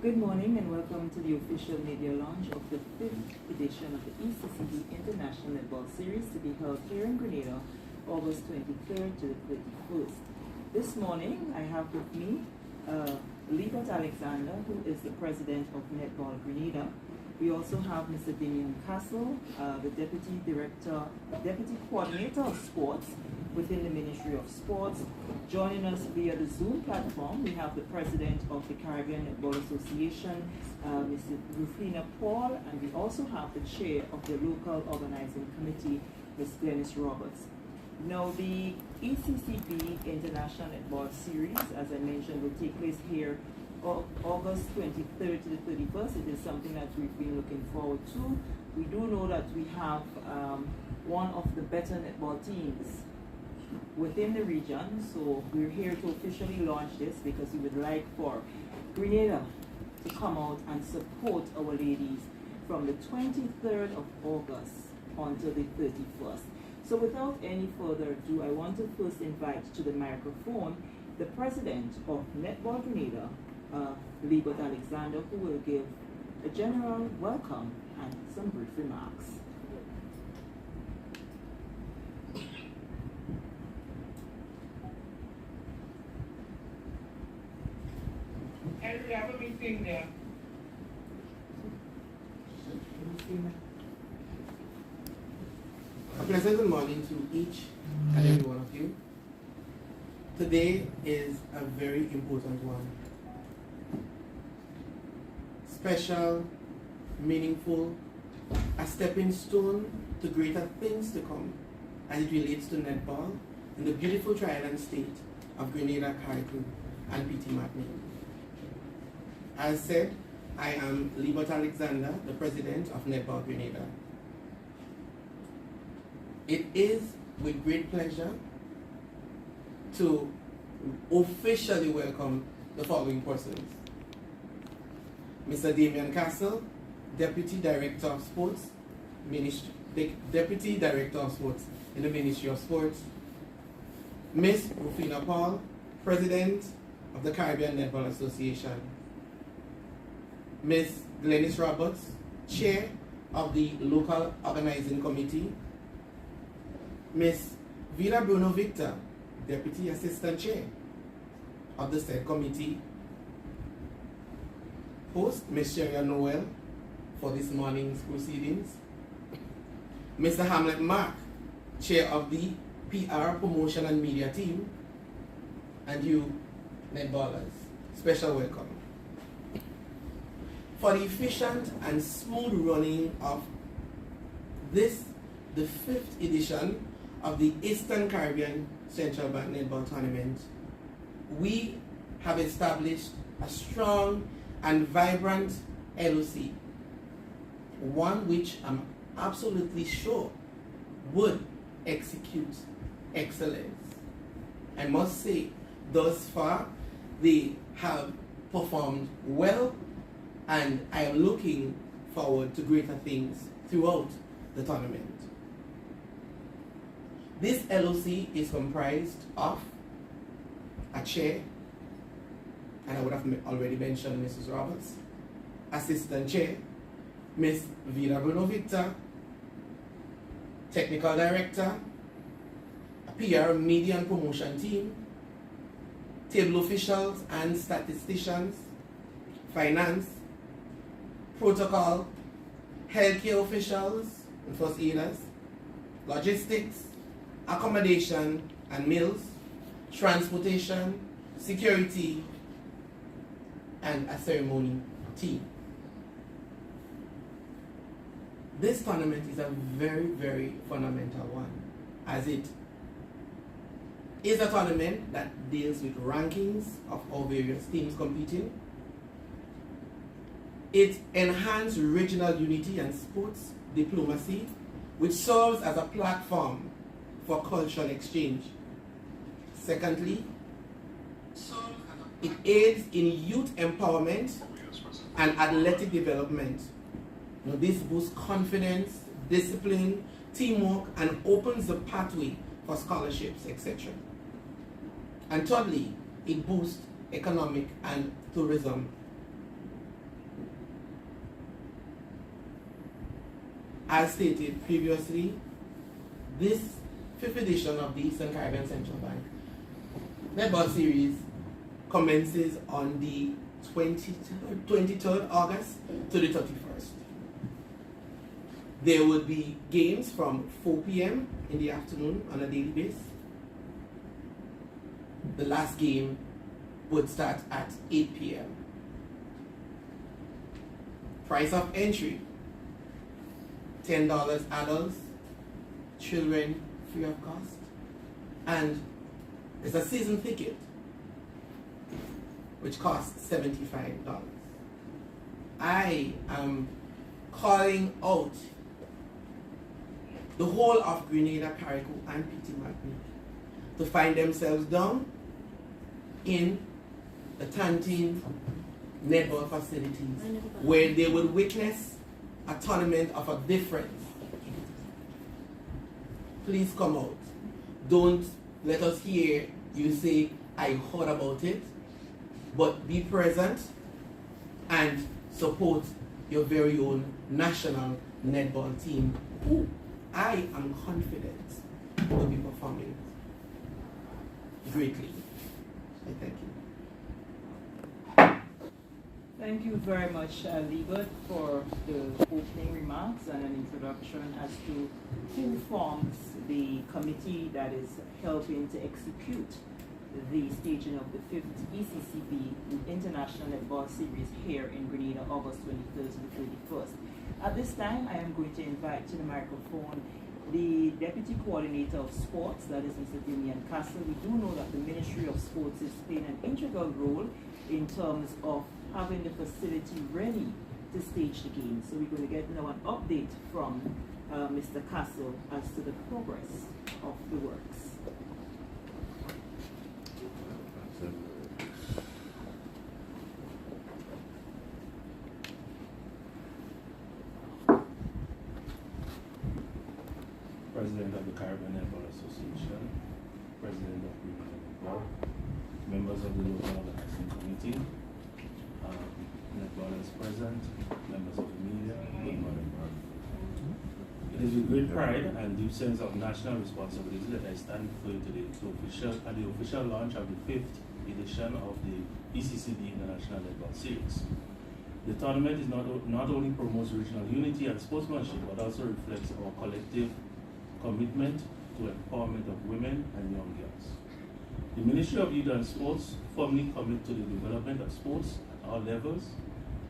Good morning and welcome to the official media launch of the 5th edition of the ECCB International Netball Series to be held here in Grenada, August 23rd to the 31st. This morning I have with me Libet Alexander, who is the president of Netball Grenada. We also have Mr. Damian Castle, the deputy coordinator of sports within the Ministry of Sports. Joining us via the Zoom platform, we have the president of the Caribbean Netball Association, Mrs. Rufina Paul, and we also have the chair of the local organizing committee, Ms. Glennis Roberts. Now, the ECCB International Netball Series, as I mentioned, will take place here August 23rd to the 31st. It is something that we've been looking forward to. We do know that we have one of the better netball teams within the region, so we're here to officially launch this because we would like for Grenada to come out and support our ladies from the 23rd of August until the 31st. So without any further ado, I want to first invite to the microphone the president of Netball Grenada, Libet Alexander, who will give a general welcome and some brief remarks. And we have a meeting there. A pleasant good morning to each and every one of you. Today is a very important one. Special, meaningful, a stepping stone to greater things to come as it relates to netball in the beautiful tri-island state of Grenada, Caribbean, and PT Martinique. As said, I am Libet Alexander, the president of Netball Grenada. It is with great pleasure to officially welcome the following persons. Mr. Damian Castle, Deputy Director of Sports, Deputy Director of Sports in the Ministry of Sports. Ms. Rufina Paul, President of the Caribbean Netball Association. Ms. Glennis Roberts, Chair of the Local Organizing Committee. Ms. Vida Bruno Victor, Deputy Assistant Chair of the said committee. Host, Ms. Sheria Noel, for this morning's proceedings. Mr. Hamlet Mark, Chair of the PR Promotion and Media Team. And you, netballers, special welcome. For the efficient and smooth running of this, the 5th edition of the Eastern Caribbean Central Bank Netball Tournament, we have established a strong and vibrant LOC, one which I'm absolutely sure would execute excellence. I must say, thus far, they have performed well, and I am looking forward to greater things throughout the tournament. This LOC is comprised of a chair, and I would have already mentioned Mrs. Roberts, assistant chair, Ms. Vida Bruno Victor, technical director, a PR media and promotion team, table officials and statisticians, finance, protocol, healthcare officials and first aiders, logistics, accommodation and meals, transportation, security, and a ceremony team. This tournament is a very, very fundamental one, as it is a tournament that deals with rankings of all various teams competing. It enhances regional unity and sports diplomacy, which serves as a platform for cultural exchange. Secondly, it aids in youth empowerment and athletic development. Now, this boosts confidence, discipline, teamwork, and opens the pathway for scholarships, etc. And thirdly, it boosts economic and tourism. as stated previously, this 5th edition of the Eastern Caribbean Central Bank Netball Series commences on the 23rd August to the 31st. There would be games from 4 p.m. in the afternoon on a daily basis. The last game would start at 8 p.m. Price of entry, $10 adults, children free of cost, and it's a season ticket which costs $75. I am calling out the whole of Grenada, Carriacou, and Petit Martinique to find themselves down in the Tantine netball facilities where they will witness a tournament of a difference. Please come out. Don't let us hear you say, I heard about it, but be present and support your very own national netball team, who I am confident will be performing greatly. I thank you. Thank you very much, Liebert, for the opening remarks and an introduction as to who forms the committee that is helping to execute the staging of the 5th ECCB International Netball Series here in Grenada, August 23rd to the 31st. At this time, I am going to invite to the microphone the Deputy Coordinator of Sports, that is Mr. Damian Castle. We do know that the Ministry of Sports is playing an integral role in terms of having the facility ready to stage the game. So we're going to get now an update from Mr. Castle as to the progress of the works. President of the Caribbean Netball Association, President of the Netball, members of the local organizing committee, netballers present, members of the media, good morning. It is with great pride and deep sense of national responsibility that I stand before you today at the official launch of the 5th edition of the ECCB International Netball Series. The tournament is not only promotes regional unity and sportsmanship, but also reflects our collective commitment to empowerment of women and young girls. The Ministry of Youth and Sports firmly commit to the development of sports at all levels,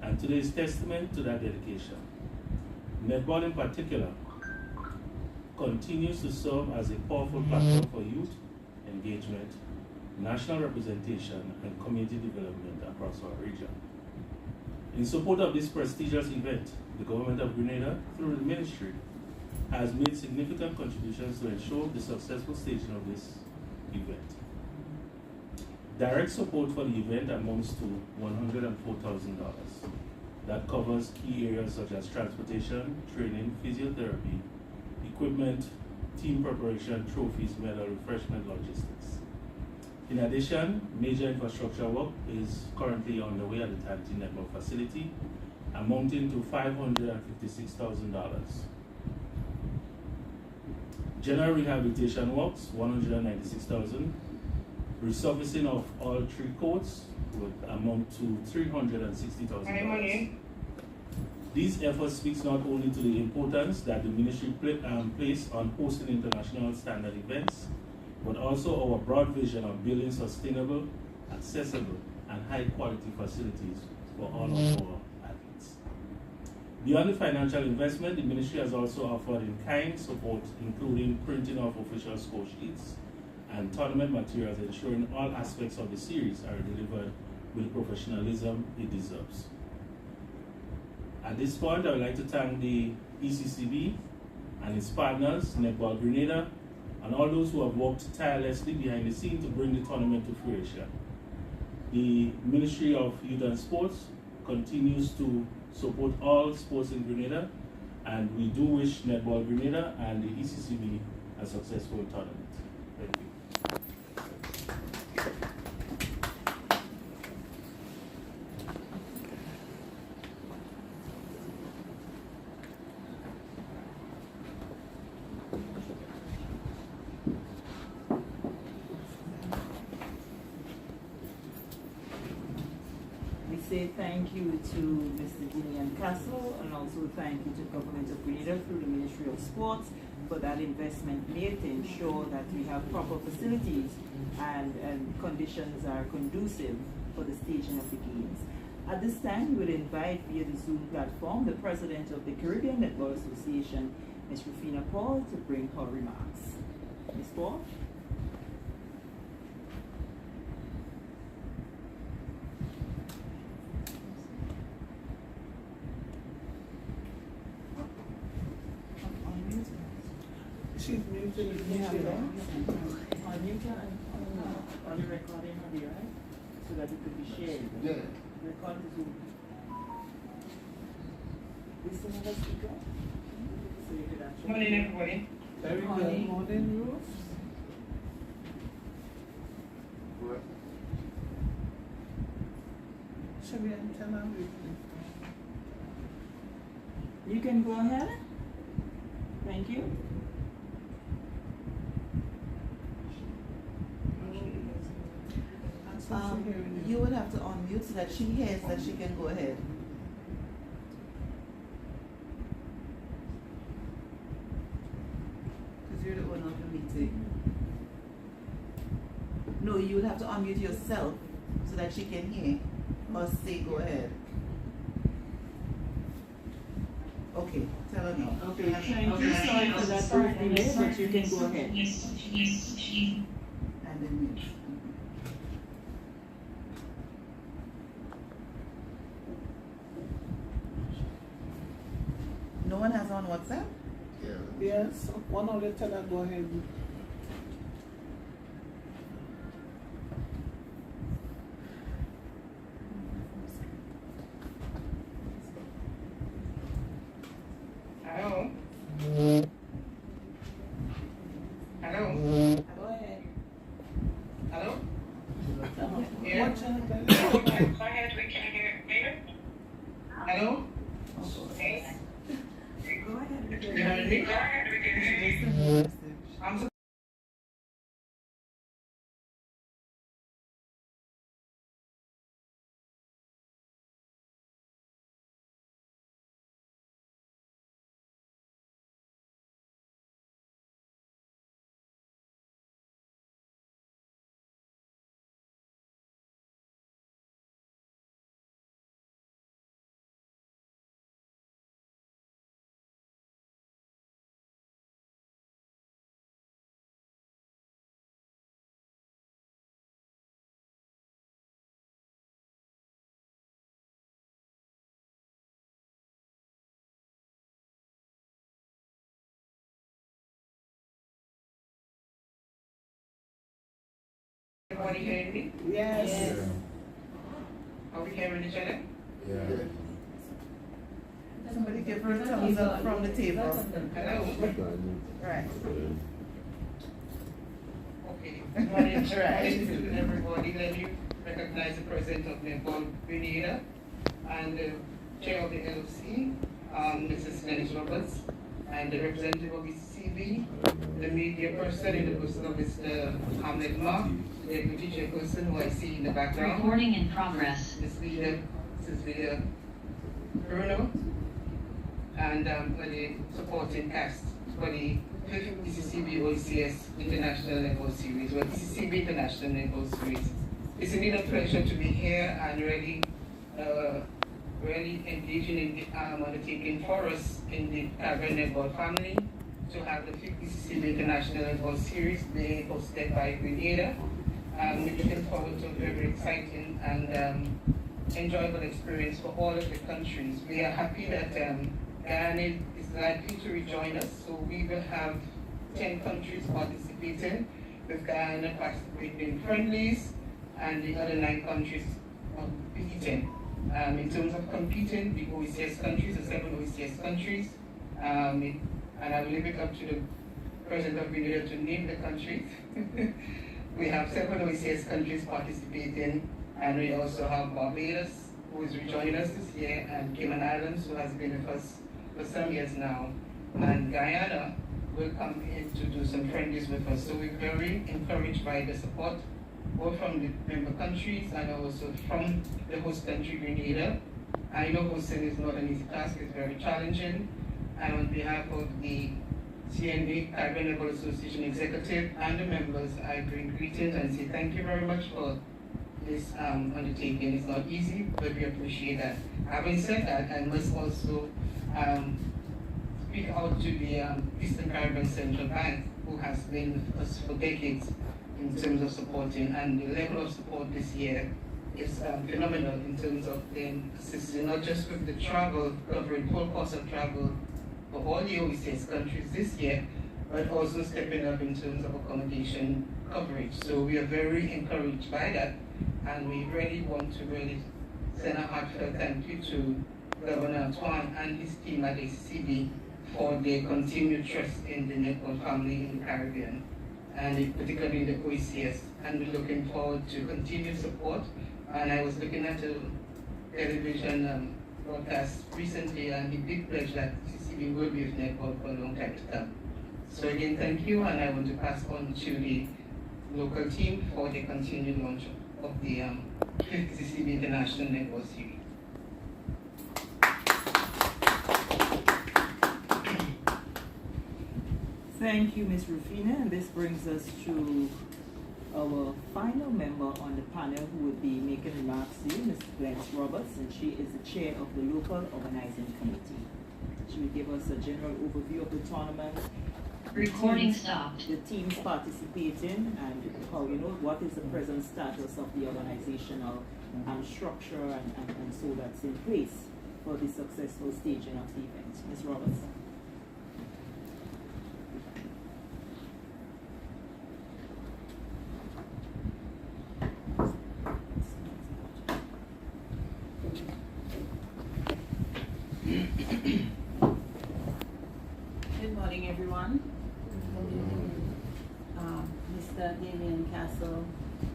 and today is testament to that dedication. Netball in particular continues to serve as a powerful platform for youth engagement, national representation, and community development across our region. In support of this prestigious event, the Government of Grenada, through the Ministry, has made significant contributions to ensure the successful staging of this event. Direct support for the event amounts to $104,000. That covers key areas such as transportation, training, physiotherapy, equipment, team preparation, trophies, medal, refreshment, logistics. In addition, major infrastructure work is currently underway at the Tantine Netball facility, amounting to $556,000. General rehabilitation works, $196,000. Resurfacing of all 3 courts would amount to $360,000. These efforts speak not only to the importance that the ministry places on hosting international standard events, but also our broad vision of building sustainable, accessible, and high-quality facilities for all of our athletes. Beyond the financial investment, the ministry has also offered in-kind support, including printing of official score sheets and tournament materials, ensuring all aspects of the series are delivered with the professionalism it deserves. At this point, I would like to thank the ECCB and its partners, Netball Grenada, and all those who have worked tirelessly behind the scenes to bring the tournament to fruition. The Ministry of Youth and Sports continues to support all sports in Grenada, and we do wish Netball Grenada and the ECCB a successful tournament. Thank you. We say thank you to Mr. Gillian Castle and also thank you to the Government of Grenada through the Ministry of Sports for that investment made to ensure that we have proper facilities and conditions are conducive for the staging of the games. At this time, we would invite via the Zoom platform the President of the Caribbean Netball Association, Ms. Rufina Paul, to bring her remarks. Ms. Paul? She's muted. Unmute her on the recording on the right so that it could be shared. Yeah. Record the Zoom. We still have a speaker? So you could actually. Morning, everybody. Very good. Morning, Ruth. Should we tell her? You can go ahead. Thank you. You would have to unmute so that she hears that she can go ahead. Because you're the owner of the meeting. No, you would have to unmute yourself so that she can hear or say go ahead. Okay, tell her now. Okay, thank you. Sorry for that brief delay, but you can go ahead. And then mute. No one has on WhatsApp? Yes, one of the tell her go ahead. Hello? Hello? Go ahead. Hello? Yeah. What channel? Go ahead, we can hear it later. Hello? Yes. Go ahead. You heard me? Go ahead, we can hear you. I'm so everybody hearing me? Yes. Are we hearing each other? Somebody give her a thumbs up from the table. Hello? Right. Okay. Good morning, everybody. Let me recognize the president of Netball Grenada and the chair of the LOC, Mrs. Dennis Roberts, and the representative of ECCB, the media person in the person of Mr. Hamlet Mark, the deputy chairperson who I see in the background. Recording in progress. Mrs. Leader Bruno, and for the supporting cast for the 5th ECCB OECS International Netball Series, or ECCB International Netball Series. It's indeed a pleasure to be here and really engaging in the undertaking for us in the Caribbean Netball family to have the 5th ECCB International Netball Series being hosted by Grenada. We're looking forward to a very exciting and enjoyable experience for all of the countries. We are happy that Guyana is likely to rejoin us, so we will have 10 countries participating, with Guyana participating in friendlies and the other 9 countries competing. In terms of competing, the OECS countries, the 7 OECS countries, and I will leave it up to the President of Grenada to name the countries. We have 7 OECS countries participating, and we also have Barbados, who is rejoining us this year, and Cayman Islands, who has been with us for some years now, and Guyana will come in to do some friendlies with us. So we're very encouraged by the support both from the member countries and also from the host country, Grenada. I know hosting is not an easy task, it's very challenging. And on behalf of the CNB, Caribbean Netball Association Executive, and the members, I bring greetings and say thank you very much for this undertaking. It's not easy, but we appreciate that. Having said that, I must also speak out to the Eastern Caribbean Central Bank, who has been with us for decades in terms of supporting, and the level of support this year is phenomenal in terms of them assisting not just with the travel, covering full cost of travel for all the OECS countries this year, but also stepping up in terms of accommodation coverage. So we are very encouraged by that, and we really want to send a heartfelt thank you to Governor Antoine and his team at ECCB for their continued trust in the netball family in the Caribbean, and particularly in the OECS. And we're looking forward to continued support. And I was looking at a television broadcast recently, and he did pledge that ECCB will be with netball for a long time to come. So again, thank you, and I want to pass on to the local team for the continued launch of the 5th ECCB International Netball Series. Thank you, Ms. Rufina, and this brings us to our final member on the panel who will be making remarks to you, Ms. Glenys Roberts, and she is the chair of the local organizing committee. She will give us a general overview of the tournament. Recording stopped. The teams participating, and how what is the present status of the organizational structure and so that's in place for the successful staging of the event. Ms. Roberts. Good morning, everyone. Mr. Damian Castle,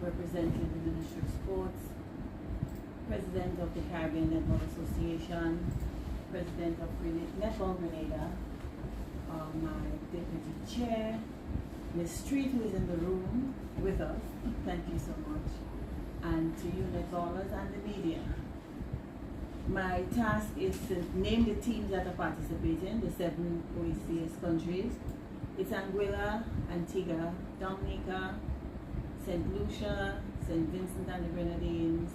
representing the Ministry of Sports, President of the Caribbean Netball Association, President of Netball Grenada, my Deputy Chair, Ms. Street, who is in the room with us. Thank you so much. And to you, netballers and the media. My task is to name the teams that are participating, the 7 OECS countries. It's Anguilla, Antigua, Dominica, St. Lucia, St. Vincent and the Grenadines,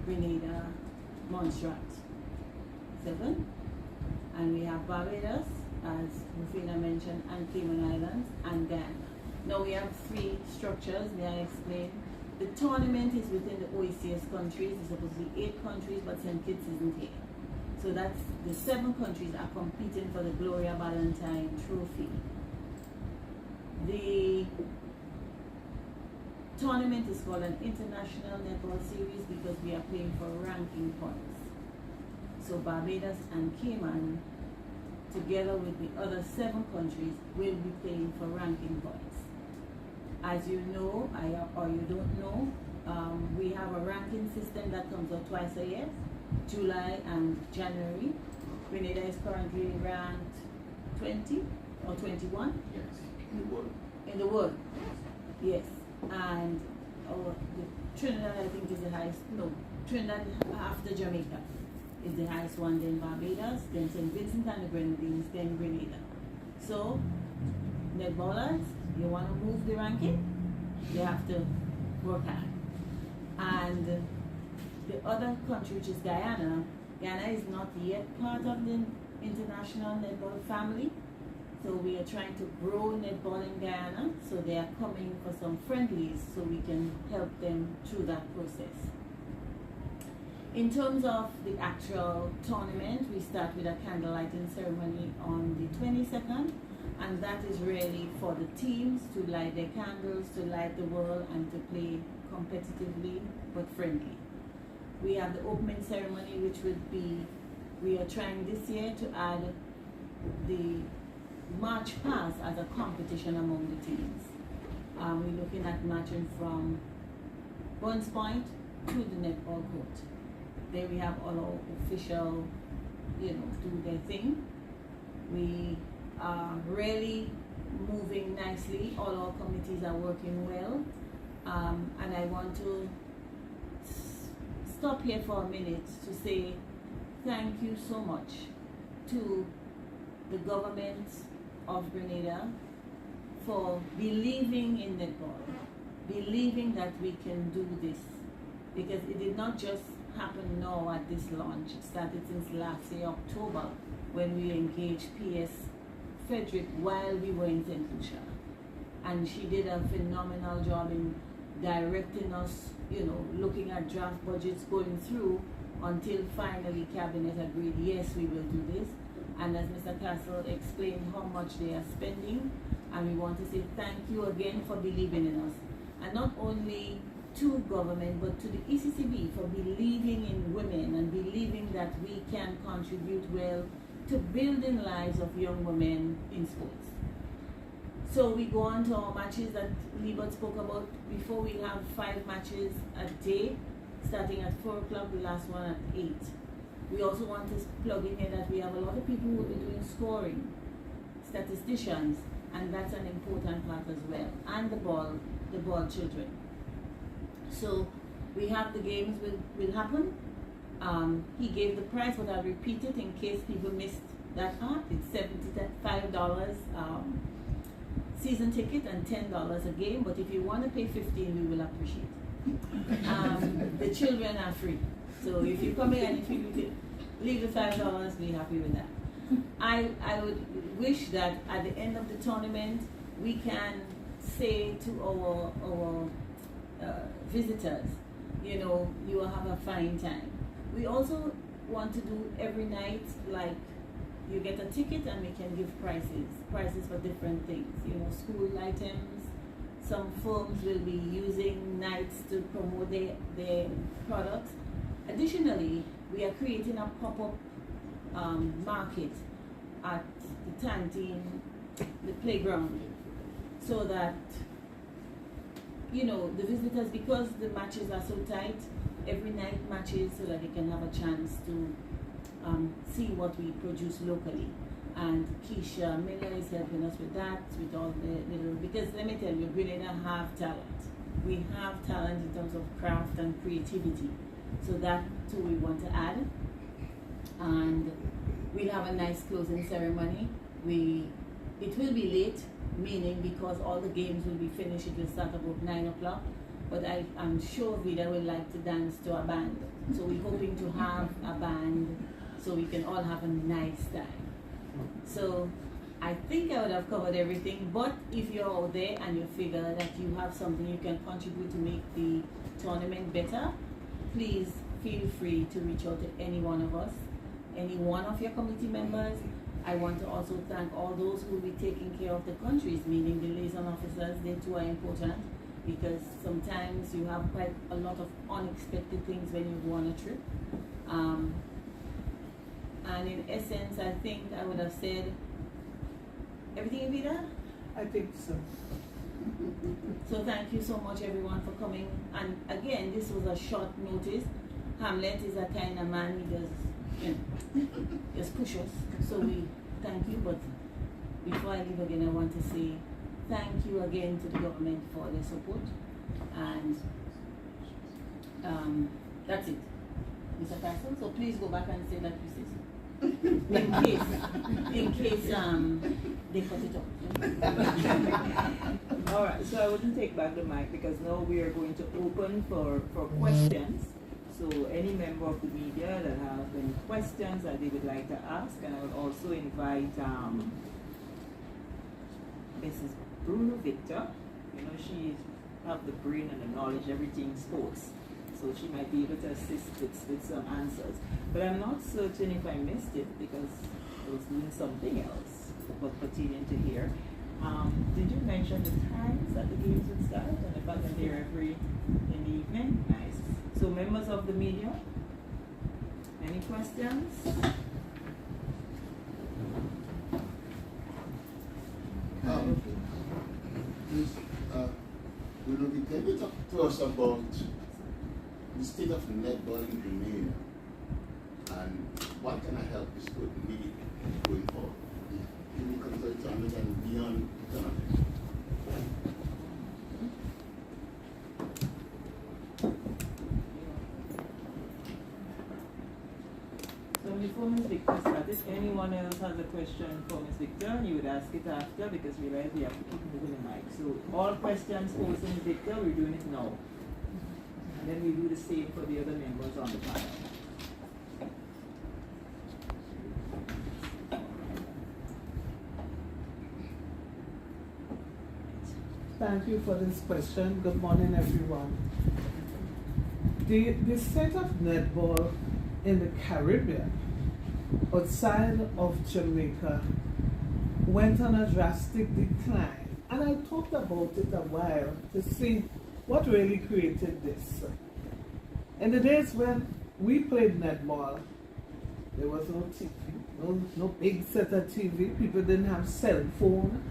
Grenada, Montserrat. 7. And we have Barbados, as Rufina mentioned, and Cayman Islands, and Guyana. Now we have 3 structures. May I explain? The tournament is within the OECS countries. It's supposed to be 8 countries, but St. Kitts isn't here. So that's the 7 countries are competing for the Gloria Valentine Trophy. The tournament is called an International Netball Series because we are playing for ranking points. So Barbados and Cayman, together with the other 7 countries, will be playing for ranking points. As you know, or you don't know, we have a ranking system that comes out twice a year, July and January. Grenada is currently ranked 20 or 21? Yes, in the world. In the world, yes. And the Trinidad, I think, is the highest. No, Trinidad after Jamaica is the highest one, then Barbados, then St. Vincent and the Grenadines, then Grenada. So, netballers, you want to move the ranking, you have to work hard. And the other country, which is Guyana, Guyana is not yet part of the international netball family. So we are trying to grow netball in Guyana. So they are coming for some friendlies so we can help them through that process. In terms of the actual tournament, we start with a candle lighting ceremony on the 22nd. And that is really for the teams to light their candles, to light the world, and to play competitively but friendly. We have the opening ceremony, which would be, we are trying this year to add the march pass as a competition among the teams. We're looking at matching from Burns Point to the netball court. There we have all our official, do their thing. We are really moving nicely. All our committees are working well. And I want to stop here for a minute to say thank you so much to the government of Grenada for believing in netball, believing that we can do this, because it did not just happen now at this launch. It started since last year, October, when we engaged PS Frederick while we were in St. Lucia. And she did a phenomenal job in directing us, looking at draft budgets going through until finally Cabinet agreed, yes, we will do this. And as Mr. Castle explained how much they are spending, and we want to say thank you again for believing in us. And not only to government, but to the ECCB for believing in women and believing that we can contribute well to building lives of young women in sports. So we go on to our matches that Liebert spoke about before. We have 5 matches a day, starting at 4 o'clock, the last one at 8. We also want to plug in here that we have a lot of people who will be doing scoring, statisticians, and that's an important part as well, and the ball children. So we have the games will happen. He gave the price, but I'll repeat it in case people missed that part. It's $75 season ticket and $10 a game, but if you want to pay $15, we will appreciate it. The children are free. So if you come in and if you leave the $5, be happy with that. I would wish that at the end of the tournament, we can say to our visitors, you will have a fine time. We also want to do every night, like you get a ticket and we can give prices for different things, school items. Some firms will be using nights to promote their products. Additionally, we are creating a pop-up market at the canteen, the playground, so that the visitors, because the matches are so tight, every night matches, so that they can have a chance to see what we produce locally. And Keisha Miller is helping us with that, with all the little, because let me tell you, Grenada have talent. We have talent in terms of craft and creativity. So that too we want to add. And we'll have a nice closing ceremony. It will be late, meaning because all the games will be finished, it will start about 9 o'clock. But I'm sure Vida will like to dance to a band. So we're hoping to have a band so we can all have a nice time. So I think I would have covered everything, but if you're out there and you figure that you have something you can contribute to make the tournament better, please feel free to reach out to any one of us, any one of your committee members. I want to also thank all those who will be taking care of the countries, meaning the liaison officers. They too are important, because sometimes you have quite a lot of unexpected things when you go on a trip. And in essence, I think I would have said everything, Vida? I think so. So thank you so much, everyone, for coming. And again, this was a short notice. Hamlet is a kind of man, he does, just push us. So we thank you. But before I leave again, I want to say thank you again to the government for their support. And that's it, Mr. Castle. So please go back and say that you say so. In case they cut it off. All right, so I wouldn't take back the mic because now we are going to open for questions. So any member of the media that have any questions that they would like to ask, and I would also invite Mrs. Bruno Victor. She have the brain and the knowledge, everything sports. So she might be able to assist with some answers. But I'm not certain if I missed it because I was doing something else, but pertaining to here. Did you mention the times that the games would start and if I can hear every in the evening? Nice. So members of the media, any questions? Please, can you talk to us about the state of netball in Grenada and what kind of help this could need going forward? In the context and beyond the tournament. before Ms. Victor starts, if anyone else has a question for Ms. Victor, you would ask it after because we realize we have to keep moving the mic. So all questions posed to Ms. Victor, we're doing it now. And then we do the same for the other members on the panel. Thank you for this question. Good morning, everyone. The state of netball in the Caribbean, outside of Jamaica, went on a drastic decline. And I talked about it a while to see what really created this. In the days when we played netball, there was no TV, no big set of TV. People didn't have cell phone.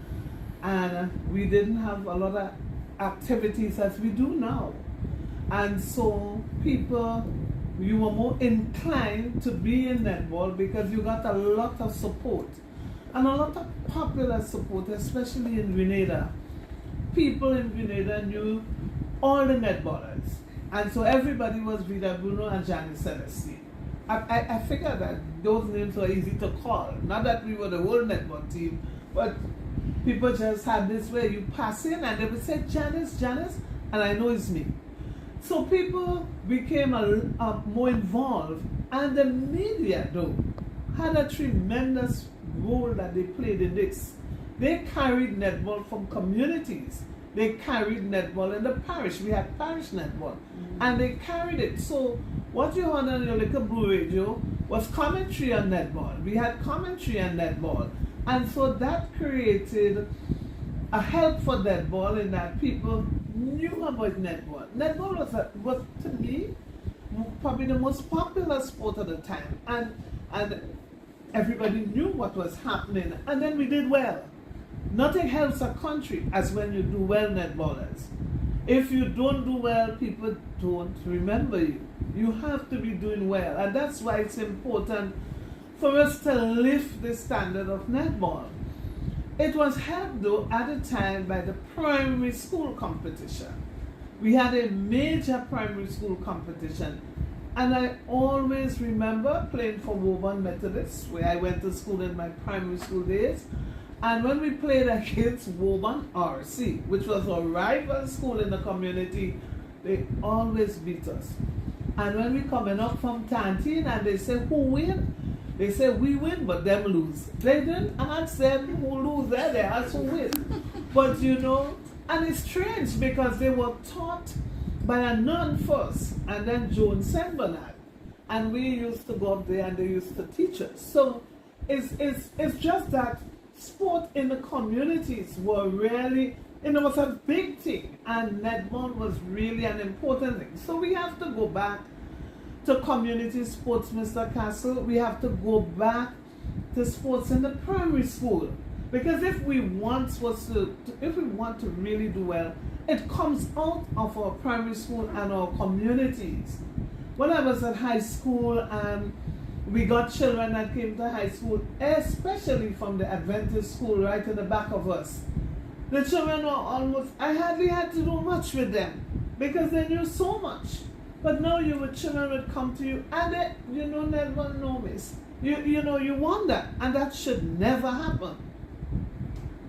And we didn't have a lot of activities as we do now. And so people, you were more inclined to be in netball because you got a lot of support. And a lot of popular support, especially in Grenada. People in Grenada knew all the netballers. And so everybody was Vida Bruno and Janice Celestine. I figured that those names were easy to call. Not that we were the whole netball team, but people just had this way, you pass in and they would say, Janice, Janice, and I know it's me. So people became more involved, and the media, though, had a tremendous role that they played in this. They carried netball from communities. They carried netball in the parish. We had parish netball, and they carried it. So what you heard on your little blue radio was commentary on netball. We had commentary on netball. And so that created a help for netball in that people knew about netball. Netball was to me, probably the most popular sport at the time. And everybody knew what was happening. And then we did well. Nothing helps a country as when you do well, netballers. If you don't do well, people don't remember you. You have to be doing well. And that's why it's important for us to lift the standard of netball. It was helped, though, at the time by the primary school competition. We had a major primary school competition. And I always remember playing for Woburn Methodist, where I went to school in my primary school days. And when we played against Woburn RC, which was a rival school in the community, they always beat us. And when we coming up from canteen and they say, who win? They say, we win, but them lose. They didn't ask them who lose there, they asked who win. But you know, and it's strange because they were taught by a nun first, and then Joan St. Bernard. And we used to go up there and they used to teach us. So it's just that sport in the communities were really, it was a big thing, and netball was really an important thing. So we have to go back to community sports, Mr. Castle. We have to go back to sports in the primary school, because if we want to really do well, it comes out of our primary school and our communities. When I was at high school, and we got children that came to high school, especially from the Adventist school right in the back of us. The children were almost, I hardly had to do much with them because they knew so much. But now children would come to you and they, never know miss. You wonder, and that should never happen.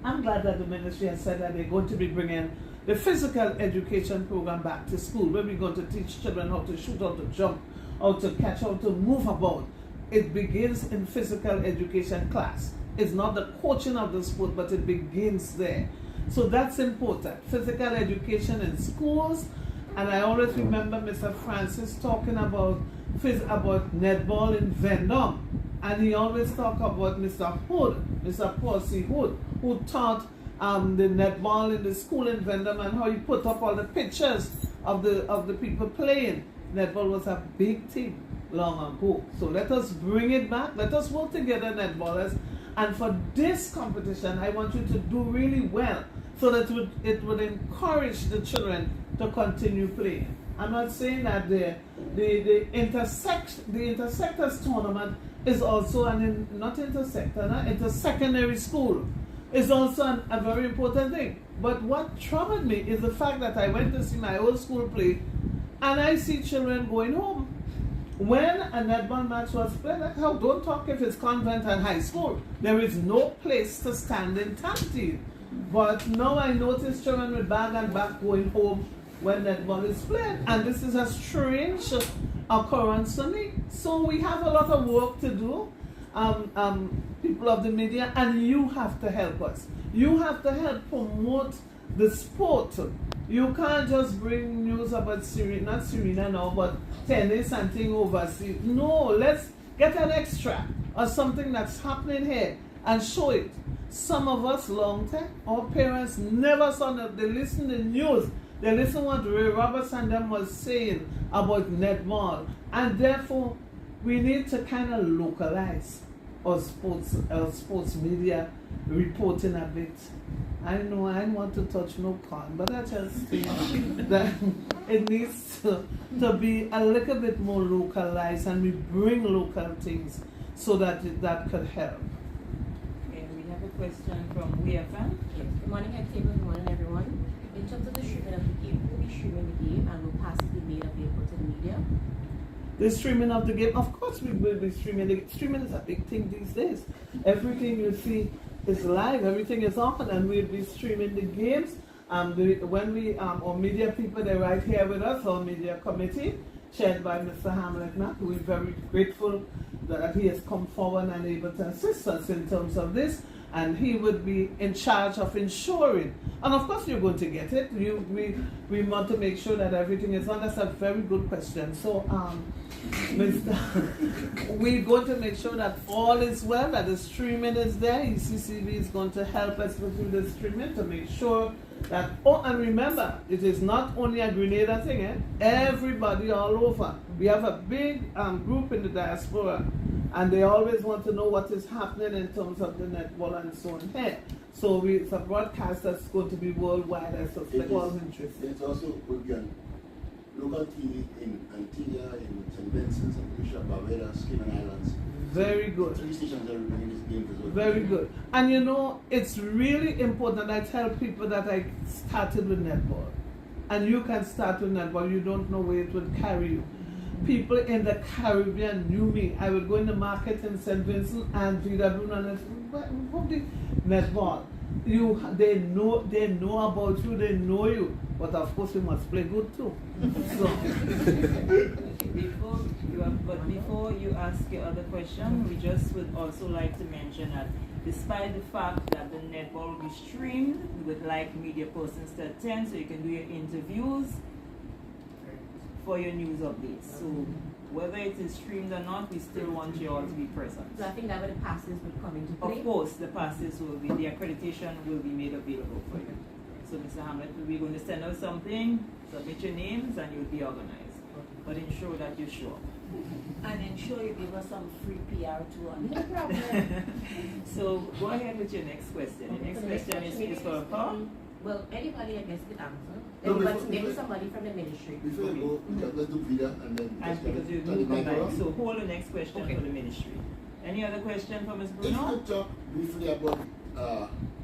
I'm glad that the ministry has said that they're going to be bringing the physical education program back to school, where we're going to teach children how to shoot, how to jump, how to catch, how to move about. It begins in physical education class. It's not the coaching of the sport, but it begins there. So that's important. Physical education in schools. And I always remember Mr. Francis talking about netball in Vendôme. And he always talked about Mr. Hood, Mr. Paul C. Hood, who taught the netball in the school in Vendôme, and how he put up all the pictures of the people playing. Netball was a big thing long ago. So let us bring it back. Let us work together, netballers. And for this competition, I want you to do really well, so that it would encourage the children to continue playing. I'm not saying that the intersectors tournament is also intersecondary school is also a very important thing. But what troubled me is the fact that I went to see my old school play, and I see children going home. When a netball match was played, like, how don't talk if it's convent and high school. There is no place to stand in Tanty. But now I notice children with bag and back going home when netball is played, and this is a strange occurrence to me. So we have a lot of work to do, people of the media, and you have to help us. You have to help promote the sport. You can't just bring news about Serena, not Serena now, but tennis and thing overseas. No, let's get an extra or something that's happening here and show it. Some of us long time, our parents never saw it. They listen to the news. They listen what Ray Roberts and them was saying about netball. And therefore, we need to kind of localize our sports media reporting a bit. I know I don't want to touch no con, but I just think that it needs to be a little bit more localized, and we bring local things so that that could help. Okay, we have a question from WFM. Yes. Good morning, Head Table. Good morning, everyone. In terms of the streaming of the game, who will be streaming the game, and will passes be made available to the media? The streaming of the game, of course we will be streaming. Streaming is a big thing these days. Everything you see is live, everything is on, and we'll be streaming the games. When we, our media people, they're right here with us, our media committee, chaired by Mr. Hamlet Knapp, who is very grateful that he has come forward and able to assist us in terms of this. And he would be in charge of ensuring. And of course you're going to get it. We want to make sure that everything is on. That's a very good question. So we're going to make sure that all is well, that the streaming is there. ECCB is going to help us with the streaming to make sure that, and remember, it is not only a Grenada thing, everybody all over. We have a big group in the diaspora, and they always want to know what is happening in terms of the netball and so on here. So it's a broadcast that's going to be worldwide, I suspect all interested. It's also again local TV in Antigua, in St. Vincent, St. Lucia, Barbados, Cayman Islands. Very good. 3 stations are bringing this game as well. Very good. And you know, it's really important. I tell people that I started with netball. And you can start with netball. You don't know where it would carry you. People in the Caribbean knew me. I would go in the market in St. Vincent and VW and what the netball. They know about you, they know you. But of course you must play good too. So. Before you ask your other question, we just would also like to mention that despite the fact that the netball will be streamed, we would like media persons to attend so you can do your interviews for your news updates. So whether it is streamed or not, we still want you all to be present. So I think that where the passes would come into play. Of course, the passes will be, the accreditation will be made available for you. So Mr. Hamlet, we're going to send out something, submit your names, and you'll be organized. But ensure that you show up. And ensure you give us some free PR too on No problem. So go ahead with your next question. The next question is for Paul. Well, anybody I guess could answer. No, Maybe somebody from the ministry. Before you go, let's do video and then Because you turn the come mic back. around. So hold the next question for the ministry. Any other question for Ms. If you Bruno? could talk briefly about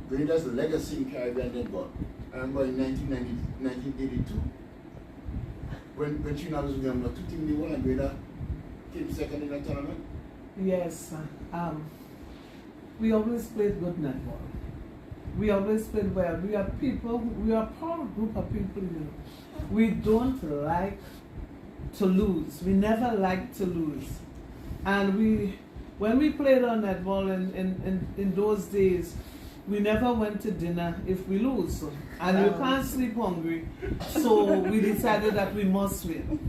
Grenada's legacy in Caribbean netball. I remember in 1982, when Trinidad was number 2 team in the world and Grenada came second in the tournament. Yes, we always played good netball. We always played well. We are people, we are a proud group of people, you know. We don't like to lose. We never like to lose. And when we played on netball in those days, we never went to dinner if we lose. And you can't sleep hungry. So we decided that we must win.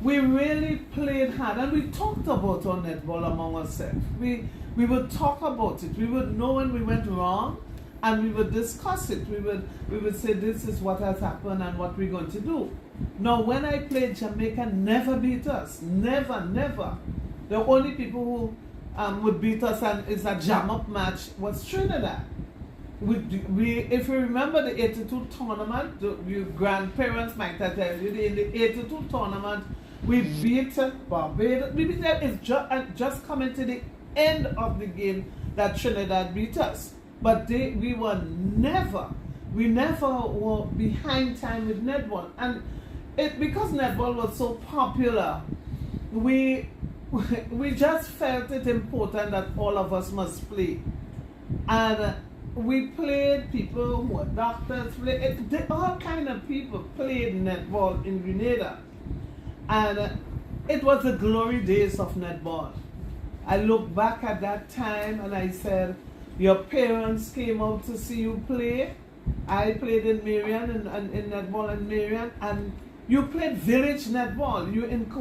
We really played hard, and we talked about our netball among ourselves. We would talk about it. We would know when we went wrong, and we would discuss it. We would say this is what has happened and what we're going to do. Now, when I played, Jamaica never beat us. Never, never. The only people who would beat us and is a jam-up match was Trinidad. If you remember the 82 tournament, your grandparents might have tell you, in the 82 tournament, we beat Barbados. We beat them. It's just coming to the end of the game that Trinidad beat us. But we never were behind time with netball. And because netball was so popular, we just felt it important that all of us must play. And we played, people who were doctors, all kind of people played netball in Grenada. And it was the glory days of netball. I look back at that time and I said, your parents came out to see you play. I played in Marion and in netball in Marion, and you played village netball.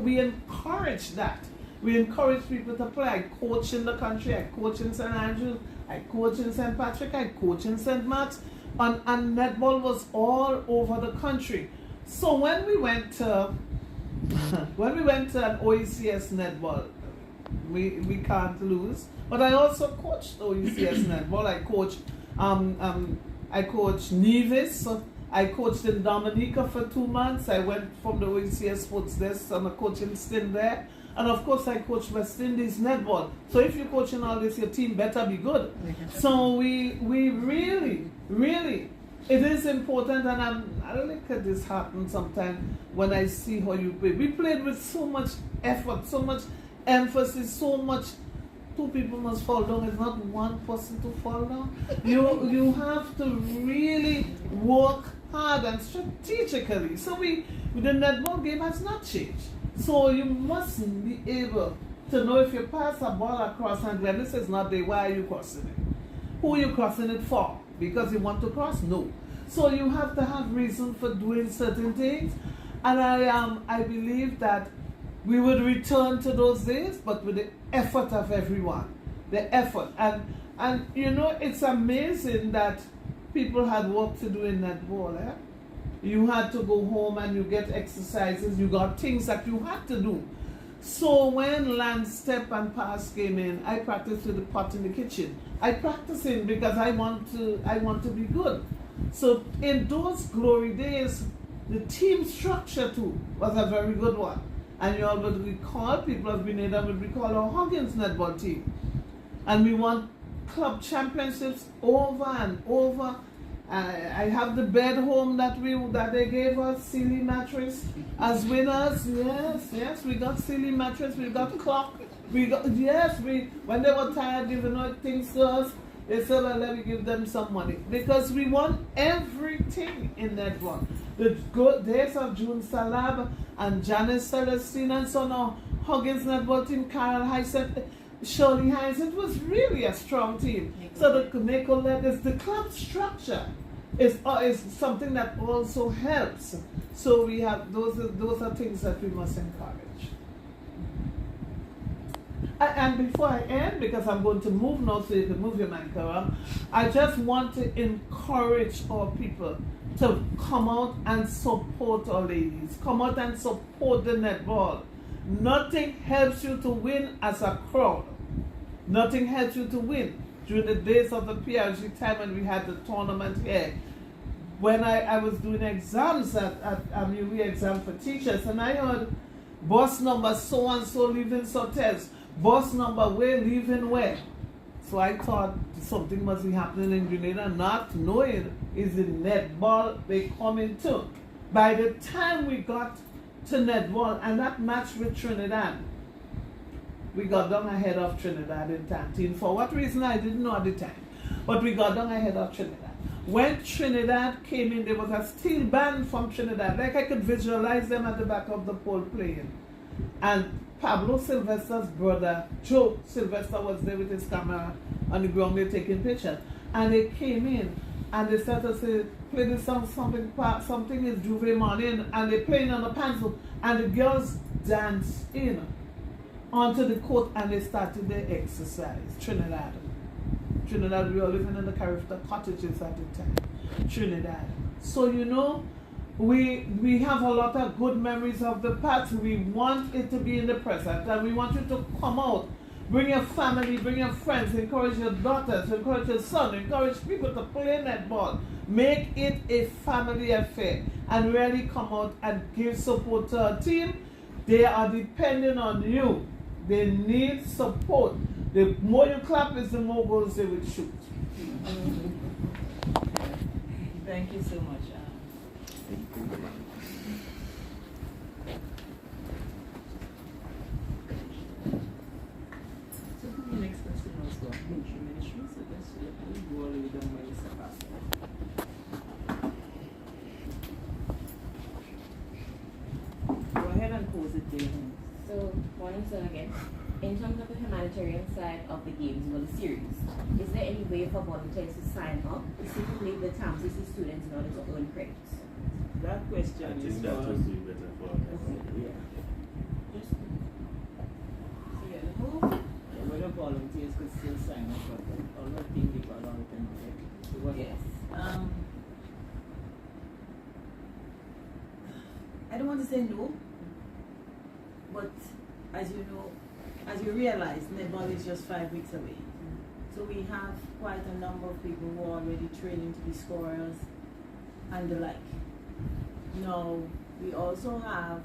We encouraged that. We encourage people to play. I coach in the country. I coach in St. Andrews. I coach in St. Patrick. I coach in St. Mark's. And netball was all over the country. So when we went to an OECS netball, we can't lose. But I also coached OECS netball. I coached Nevis. I coached in Dominica for 2 months. I went from the OECS Sports Desk on a coaching stint there. And of course I coached West Indies netball. So if you're coaching all this, your team better be good. So we really, it is important, and I look at this happen sometimes when I see how you play. We played with so much effort, so much emphasis, so much. Two people must fall down. It's not one person to fall down. You have to really work hard and strategically. So the netball game has not changed. So you must be able to know if you pass a ball across and when this is not there, why are you crossing it? Who are you crossing it for? Because you want to cross? No. So you have to have reason for doing certain things. And I believe that we would return to those days, but with the effort of everyone. The effort. And you know, it's amazing that people had work to do in netball. You had to go home and you get exercises, you got things that you had to do. So when land, step, and pass came in, I practiced with the pot in the kitchen. I practiced it because I want to be good. So in those glory days, the team structure too was a very good one. And you all would recall, people of Grenada would recall our Huggins netball team. And we won club championships over and over. I have the bed home that they gave us, Sealy mattress, as winners. Yes, we got Sealy mattress, we got clock. When they were tired giving out things to us, they said, well, let me give them some money. Because we won everything in that one. The good days of June Salab and Janice Celestine and so now Huggins netball team, Carol Hysett, Shirley Hines, it was really a strong team. So the the club structure is something that also helps. So we have those are things that we must encourage. And before I end, because I'm going to move now, so you can move your mind, Carol, I just want to encourage our people to come out and support our ladies. Come out and support the netball. Nothing helps you to win as a crowd. Nothing helps you to win. During the days of the PRG time when we had the tournament here, when I was doing exams at MUE exam for teachers, and I heard bus number so-and-so leaving Sotels, bus number where leaving where. So I thought something must be happening in Grenada, not knowing is in netball they coming too. By the time we got to netball and that match with Trinidad, we got down ahead of Trinidad in Tantine. For what reason I didn't know at the time, but we got down ahead of Trinidad. When Trinidad came in, there was a steel band from Trinidad, like I could visualize them at the back of the pole playing. And Pablo Sylvester's brother, Joe Sylvester, was there with his camera on the ground, they're taking pictures. And they came in and they started to say, play this song, something is Juve morning, and they're playing on the pencil, and the girls danced in onto the court and they started their exercise. Trinidad, we were living in the Carifta cottages at the time. Trinidad. So you know, we have a lot of good memories of the past. We want it to be in the present, and we want you to come out. Bring your family, bring your friends, encourage your daughters, encourage your son, encourage people to play netball. Make it a family affair and really come out and give support to our team. They are depending on you. They need support. The more you clap is the more goals they will shoot. Thank you so much. Ministry, so that's we go all the way down by Mr. Pastor. Go ahead and pose it there. So, morning, sir, again. In terms of the humanitarian side of the games or the series, is there any way for volunteers to sign up, specifically the TAMCC students, in order to earn credits? That question I is think that for would be better for us. yeah. Just so yeah, the whole whether volunteers could still sign up for that. All the thing they got all of them already. So what Yes. I don't want to say no, but as you know, as you realize, Netball is just 5 weeks away. So we have quite a number of people who are already training to be scorers and the like. Now, we also have,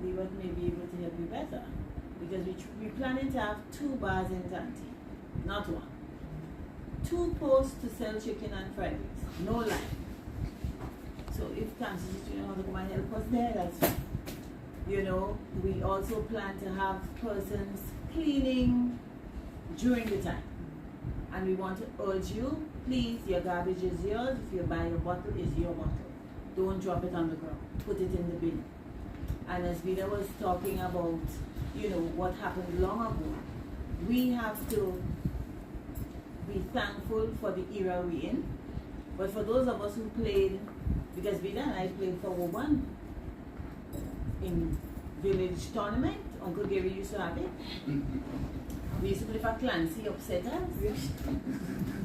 we may be able to help you better because we're planning to have 2 bars in Tanti, not 1. 2 posts to sell chicken and fried rice, no lie. So if Tanti students want to come and help us there, that's fine. You know, we also plan to have persons cleaning during the time. And we want to urge you, please, your garbage is yours. If you buy your bottle, it's your bottle. Don't drop it on the ground. Put it in the bin. And as Vida was talking about, you know, what happened long ago, we have to be thankful for the era we're in. But for those of us who played, because Vida and I played for Woban in village tournament, Uncle Gary used to have it. We used to play for Clancy Upsetters.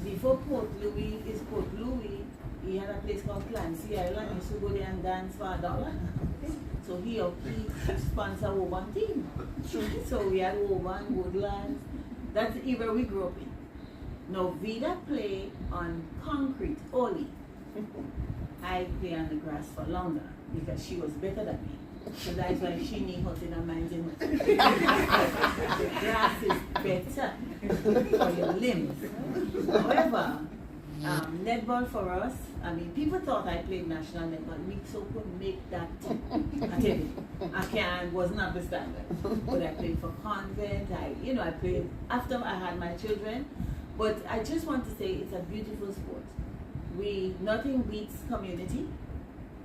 Before Port Louis is Port Louis, he had a place called Clancy Island. He used to go there and dance for $1. So he sponsored Woban team. So we had Woban, Woodlands. That's the era we grew up in. Now Vida play on concrete only. I play on the grass for longer because she was better than me. So that's why she need hot in her mind. The grass is better for your limbs. However, netball for us, I mean, people thought I played national netball. We so couldn't make that team. I tell you, was not the standard. But I played for convent. I played after I had my children. But I just want to say it's a beautiful sport. Nothing beats community,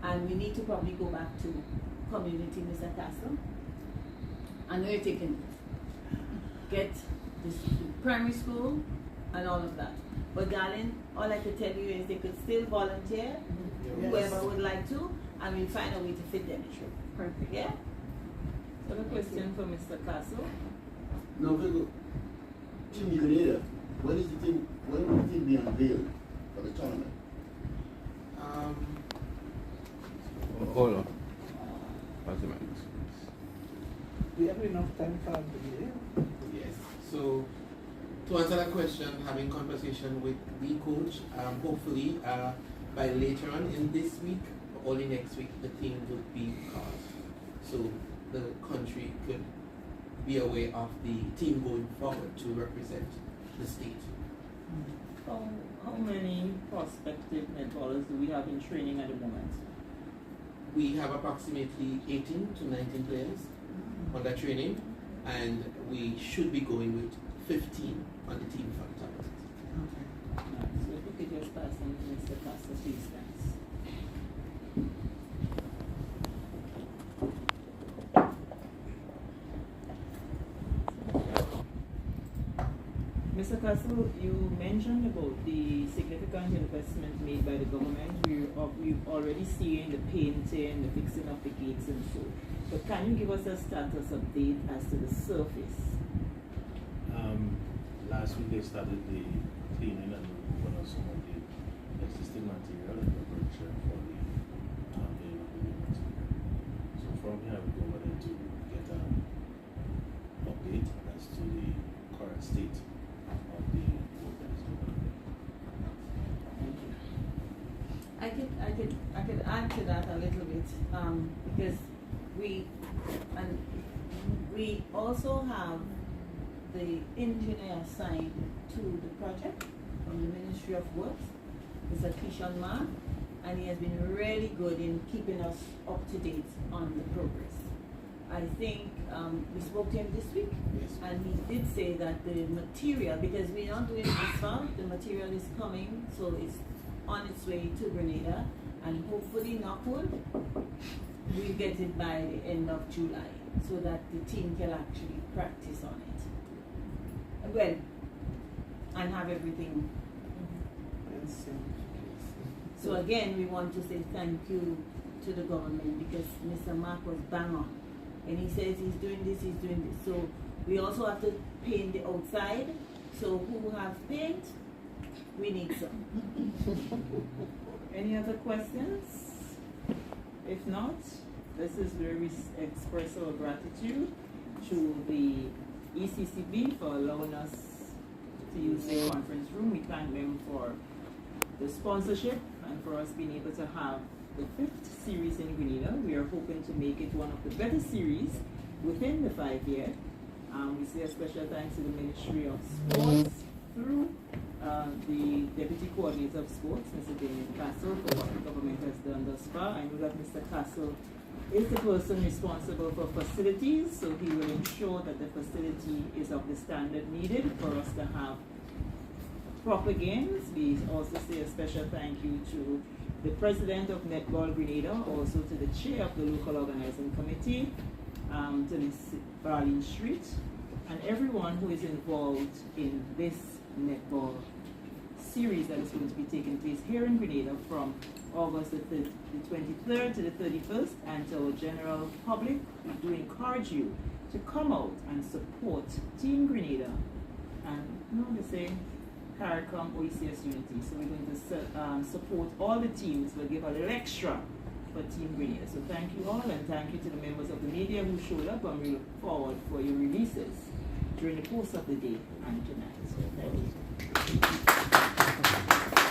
and we need to probably go back to community, Mr. Castle. I know you're taking this. Get this primary school and all of that. But darling, all I could tell you is they could still volunteer, whoever would like to, and we'll find a way to fit them in. Perfect. Yeah? So a question for Mr. Castle. No, very good. Team Grenada, when will the team be unveiled for the tournament? Hold on. We have enough time for the Yes. So to answer that question, having conversation with the coach, hopefully by later on in this week, or early next week, the team would be called. So the country could be aware of the team going forward to represent the state. How many prospective netballers do we have in training at the moment? We have approximately 18 to 19 players on that training, and we should be going with 15 on the team for the tournament. Okay. Alright, so if we could just pass on to Mr. Pastor, please, thanks. Mr. Castle, you mentioned about the significant investment made by the government. We've already seen the painting, the fixing of the gates and so. But can you give us a status update as to the surface? Last week they started the cleaning and removal of some of the existing material and preparation for the laying of the new material. So from here we go over there to get an update as to the current state of the work that is going on there. Thank you. I could add to that a little bit because we also have the engineer assigned to the project from the Ministry of Works. It's a Kishon Man, and he has been really good in keeping us up to date on the progress. I think we spoke to him this week, Yes. and he did say that the material, because we're not doing this far, the material is coming, so it's on its way to Grenada, and hopefully, knock wood, we'll get it by the end of July, so that the team can actually practice on it. Well, and have everything. So again, we want to say thank you to the government, because Mr. Mark was bang on. And he says he's doing this, he's doing this. So we also have to paint the outside. So who have paint? We need some. Any other questions? If not, this is where we express our gratitude to the ECCB for allowing us to use the conference room. We thank them for the sponsorship and for us being able to have the 5th series in Grenada. We are hoping to make it one of the better series within the 5-year. We say a special thanks to the Ministry of Sports through the Deputy Coordinator of Sports, Mr. Daniel Castle, for what the government has done thus far. I know that Mr. Castle is the person responsible for facilities, so he will ensure that the facility is of the standard needed for us to have proper games. We also say a special thank you to the President of Netball Grenada, also to the Chair of the Local Organizing Committee, to Ms. Barlene Street, and everyone who is involved in this netball series that is going to be taking place here in Grenada from August the 23rd to the 31st, and to our general public. We do encourage you to come out and support Team Grenada, and they say CARICOM OECS Unity. So we're going to support all the teams. We'll give a little extra for Team Grenada. So thank you all, and thank you to the members of the media who showed up, and we look forward for your releases during the course of the day and tonight. So thank you.